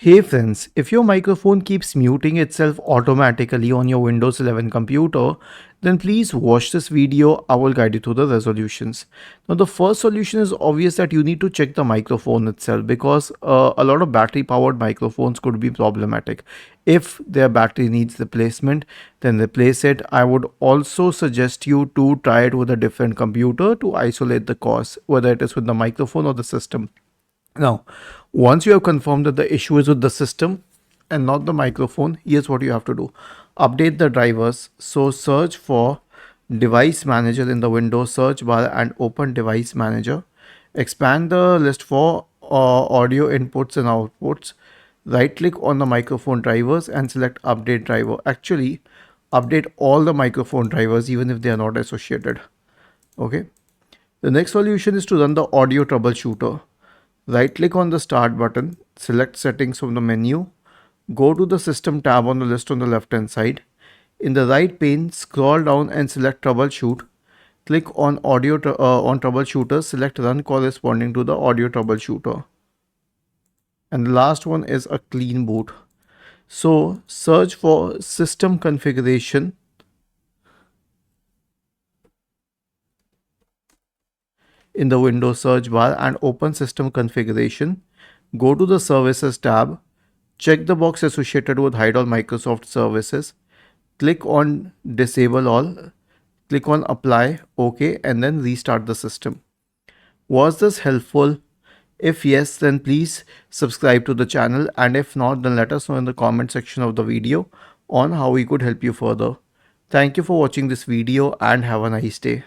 Hey friends, if your microphone keeps muting itself automatically on your Windows 11 computer, then please watch this video. I will guide you through the resolutions. Now the first solution is obvious that you need to check the microphone itself because a lot of battery powered microphones could be problematic. If their battery needs replacement, then replace it. I would also suggest you to try it with a different computer to isolate the cause, whether it is with the microphone or the system. Now, once you have confirmed that the issue is with the system and not the microphone, here's what you have to do. Update the drivers. So search for device manager in the Windows search bar and open device manager. Expand the list for audio inputs and outputs. Right click on the microphone drivers and select update driver. Actually, update all the microphone drivers even if they are not associated. Okay. The next solution is to run the audio troubleshooter. Right click on the start button, select settings from the menu, go to the system tab on the list on the left hand side. In the right pane, scroll down and select troubleshoot. Click on on troubleshooter, select run corresponding to the audio troubleshooter. And the last one is a clean boot. So search for system configuration in the Windows search bar and open system configuration. Go to the services tab, check the box associated with hide all Microsoft services, click on disable all, click on apply, OK, and then restart the system. Was this helpful? If yes, then please subscribe to the channel, and if not, then let us know in the comment section of the video on how we could help you further. Thank you for watching this video and have a nice day.